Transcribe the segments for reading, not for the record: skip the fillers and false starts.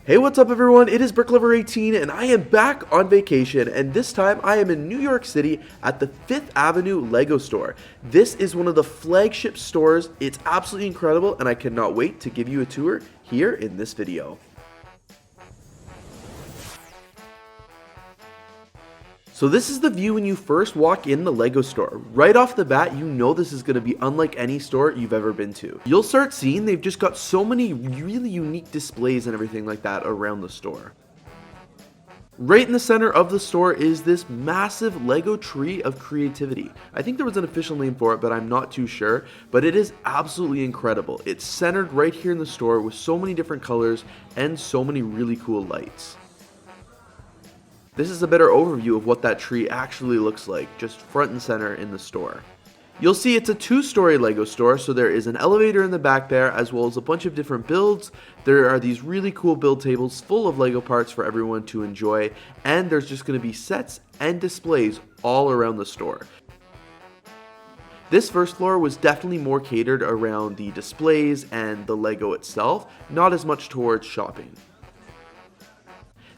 Hey, what's up everyone? It is BrickLover18 and I am back on vacation, and this time I am in New York City at the 5th Avenue LEGO Store. This is one of the flagship stores. It's absolutely incredible and I cannot wait to give you a tour here in this video. So this is the view when you first walk in the LEGO store. Right off the bat, you know this is going to be unlike any store you've ever been to. You'll start seeing they've just got so many really unique displays and everything like that around the store. Right in the center of the store is this massive LEGO tree of creativity. I think there was an official name for it, but I'm not too sure. But it is absolutely incredible. It's centered right here in the store with so many different colors and so many really cool lights. This is a better overview of what that tree actually looks like, just front and center in the store. You'll see it's a two-story LEGO store, so there is an elevator in the back there, as well as a bunch of different builds. There are these really cool build tables full of LEGO parts for everyone to enjoy, and there's just going to be sets and displays all around the store. This first floor was definitely more catered around the displays and the LEGO itself, not as much towards shopping.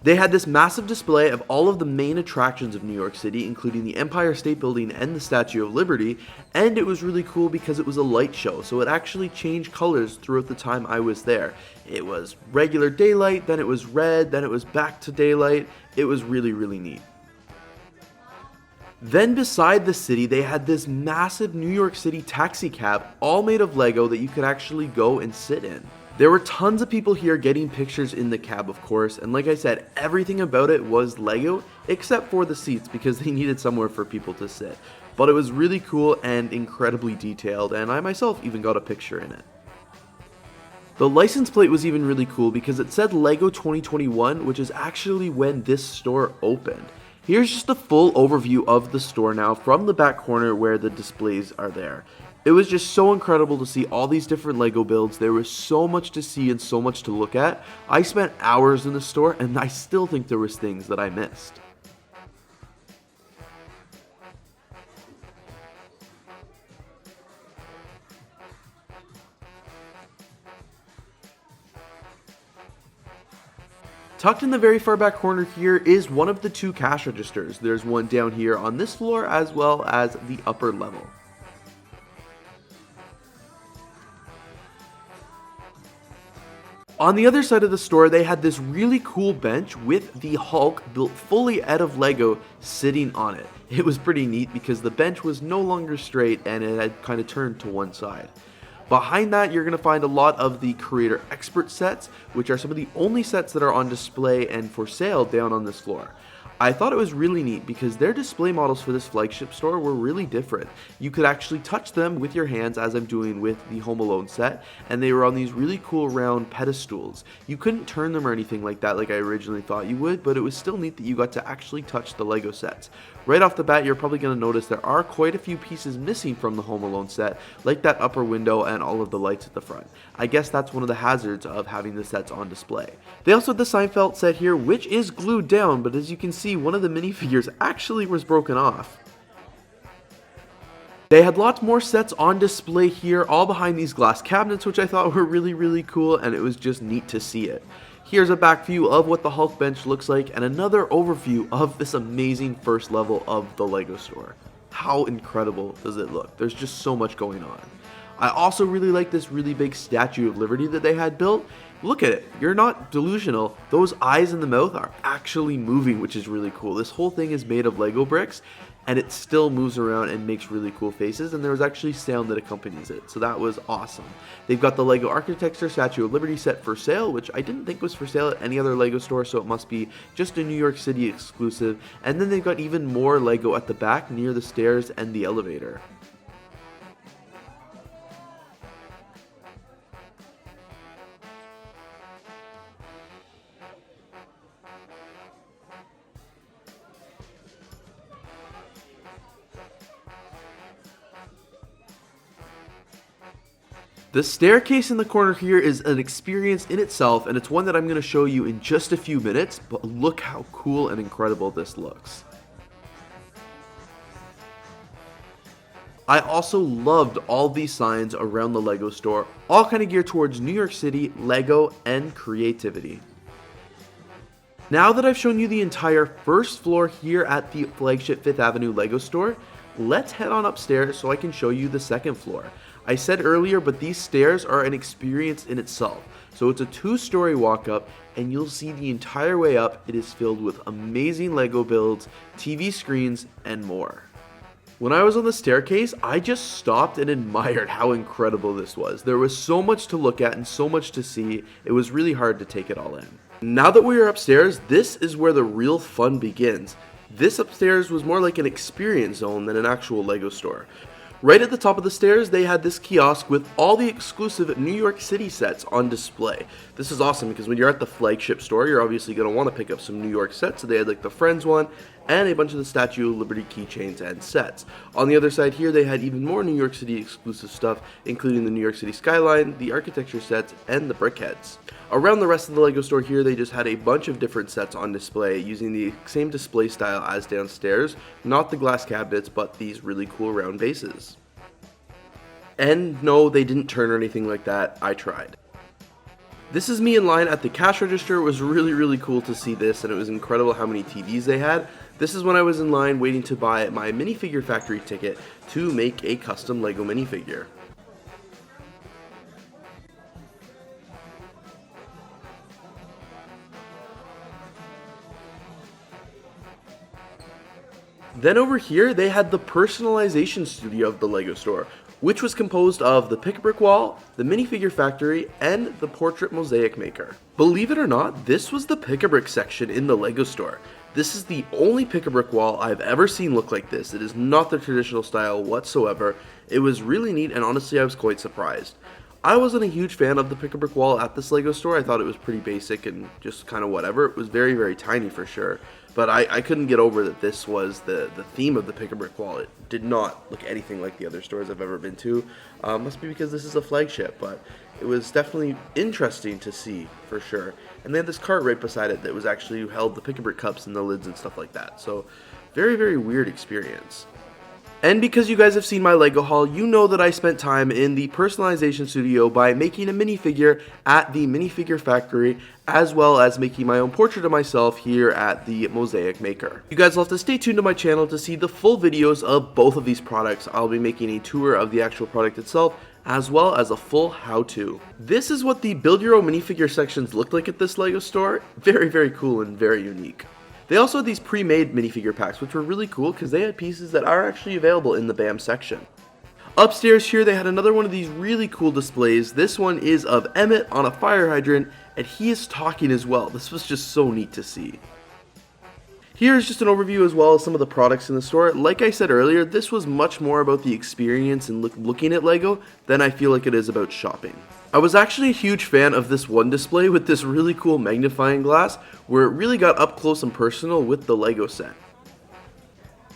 They had this massive display of all of the main attractions of New York City, including the Empire State Building and the Statue of Liberty, and it was really cool because it was a light show, so it actually changed colors throughout the time I was there. It was regular daylight, then it was red, then it was back to daylight. It was really, really neat. Then beside the city, they had this massive New York City taxi cab, all made of LEGO, that you could actually go and sit in. There were tons of people here getting pictures in the cab, of course, and like I said, everything about it was LEGO except for the seats because they needed somewhere for people to sit. But it was really cool and incredibly detailed, and I myself even got a picture in it. The license plate was even really cool because it said LEGO 2021, which is actually when this store opened. Here's just a full overview of the store now from the back corner where the displays are there. It was just so incredible to see all these different LEGO builds. There was so much to see and so much to look at. I spent hours in the store and I still think there was things that I missed. Tucked in the very far back corner here is one of the two cash registers. There's one down here on this floor as well as the upper level. On the other side of the store, they had this really cool bench with the Hulk built fully out of LEGO sitting on it. It was pretty neat because the bench was no longer straight and it had kind of turned to one side. Behind that, you're going to find a lot of the Creator Expert sets, which are some of the only sets that are on display and for sale down on this floor. I thought it was really neat because their display models for this flagship store were really different. You could actually touch them with your hands, as I'm doing with the Home Alone set, and they were on these really cool round pedestals. You couldn't turn them or anything like that like I originally thought you would, but it was still neat that you got to actually touch the LEGO sets. Right off the bat, you're probably going to notice there are quite a few pieces missing from the Home Alone set, like that upper window and all of the lights at the front. I guess that's one of the hazards of having the sets on display. They also had the Seinfeld set here, which is glued down, but as you can see, one of the minifigures actually was broken off. They had lots more sets on display here, all behind these glass cabinets, which I thought were really, really cool, and it was just neat to see it. Here's a back view of what the Hulk bench looks like, and another overview of this amazing first level of the LEGO store. How incredible does it look? There's just so much going on. I also really like this really big Statue of Liberty that they had built. Look at it. You're not delusional. Those eyes in the mouth are actually moving, which is really cool. This whole thing is made of LEGO bricks, and it still moves around and makes really cool faces, and there was actually sound that accompanies it, so that was awesome. They've got the LEGO Architecture Statue of Liberty set for sale, which I didn't think was for sale at any other LEGO store, so it must be just a New York City exclusive. And then they've got even more LEGO at the back near the stairs and the elevator. The staircase in the corner here is an experience in itself, and it's one that I'm going to show you in just a few minutes, but look how cool and incredible this looks. I also loved all these signs around the LEGO store, all kind of geared towards New York City, LEGO, and creativity. Now that I've shown you the entire first floor here at the flagship 5th Avenue LEGO store, let's head on upstairs so I can show you the second floor. I said earlier, but these stairs are an experience in itself. So it's a 2-story walk up, and you'll see the entire way up it is filled with amazing LEGO builds, TV screens, and more. When I was on the staircase, I just stopped and admired how incredible this was. There was so much to look at and so much to see, it was really hard to take it all in. Now that we are upstairs, this is where the real fun begins. This upstairs was more like an experience zone than an actual LEGO store. Right at the top of the stairs, they had this kiosk with all the exclusive New York City sets on display. This is awesome because when you're at the flagship store, you're obviously going to want to pick up some New York sets. So they had like the Friends one and a bunch of the Statue of Liberty keychains and sets. On the other side here, they had even more New York City exclusive stuff, including the New York City skyline, the architecture sets, and the brickheads. Around the rest of the LEGO store here, they just had a bunch of different sets on display using the same display style as downstairs, not the glass cabinets, but these really cool round bases. And no, they didn't turn or anything like that, I tried. This is me in line at the cash register. It was really cool to see this, and it was incredible how many TVs they had. This is when I was in line waiting to buy my Minifigure Factory ticket to make a custom LEGO minifigure. Then over here, they had the Personalization Studio of the LEGO store, which was composed of the Pick-a-Brick Wall, the Minifigure Factory, and the Portrait Mosaic Maker. Believe it or not, this was the Pick-a-Brick section in the LEGO store. This is the only Pick-a-Brick wall I've ever seen look like this. It is not the traditional style whatsoever. It was really neat, and honestly I was quite surprised. I wasn't a huge fan of the Pick-a-Brick wall at this LEGO store. I thought it was pretty basic and just kind of whatever. It was very tiny for sure. But I couldn't get over that this was the theme of the Pick-a-Brick wall. It did not look anything like the other stores I've ever been to. Must be because this is a flagship, but it was definitely interesting to see for sure. And they had this cart right beside it that was actually held the Pick-a-Brick cups and the lids and stuff like that. So very weird experience. And because you guys have seen my LEGO haul, you know that I spent time in the Personalization Studio by making a minifigure at the Minifigure Factory, as well as making my own portrait of myself here at the Mosaic Maker. You guys will have to stay tuned to my channel to see the full videos of both of these products. I'll be making a tour of the actual product itself, as well as a full how-to. This is what the Build Your Own Minifigure sections looked like at this LEGO store. Very cool and very unique. They also had these pre-made minifigure packs, which were really cool because they had pieces that are actually available in the BAM section. Upstairs here, they had another one of these really cool displays. This one is of Emmett on a fire hydrant, and he is talking as well. This was just so neat to see. Here's just an overview as well as some of the products in the store. Like I said earlier, this was much more about the experience and looking at LEGO than I feel like it is about shopping. I was actually a huge fan of this one display with this really cool magnifying glass where it really got up close and personal with the LEGO set.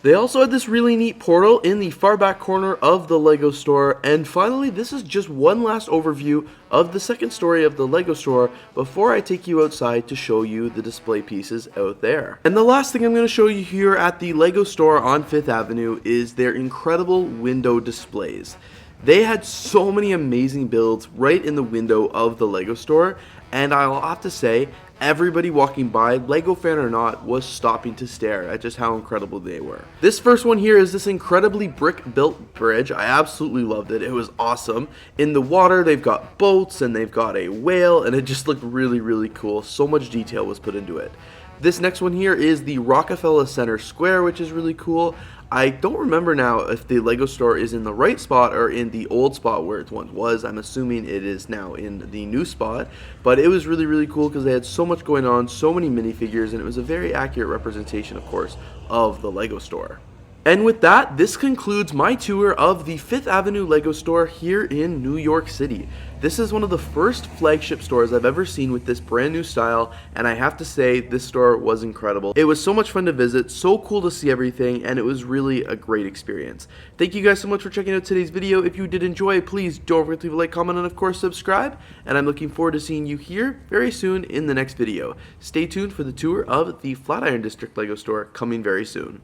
They also had this really neat portal in the far back corner of the LEGO store, and finally this is just one last overview of the second story of the LEGO store before I take you outside to show you the display pieces out there. And the last thing I'm going to show you here at the LEGO store on 5th Avenue is their incredible window displays. They had so many amazing builds right in the window of the LEGO store, and I'll have to say, everybody walking by, LEGO fan or not, was stopping to stare at just how incredible they were. This first one here is this incredibly brick-built bridge. I absolutely loved it. It was awesome. In the water, they've got boats, and they've got a whale, and it just looked really cool. So much detail was put into it. This next one here is the Rockefeller Center Square, which is really cool. I don't remember now if the LEGO store is in the right spot or in the old spot where it once was. I'm assuming it is now in the new spot, but it was really cool because they had so much going on, so many minifigures, and it was a very accurate representation, of course, of the LEGO store. And with that, this concludes my tour of the 5th Avenue LEGO store here in New York City. This is one of the first flagship stores I've ever seen with this brand new style, and I have to say this store was incredible. It was so much fun to visit, so cool to see everything, and it was really a great experience. Thank you guys so much for checking out today's video. If you did enjoy, please don't forget to leave a like, comment, and of course subscribe, and I'm looking forward to seeing you here very soon in the next video. Stay tuned for the tour of the Flatiron District LEGO store coming very soon.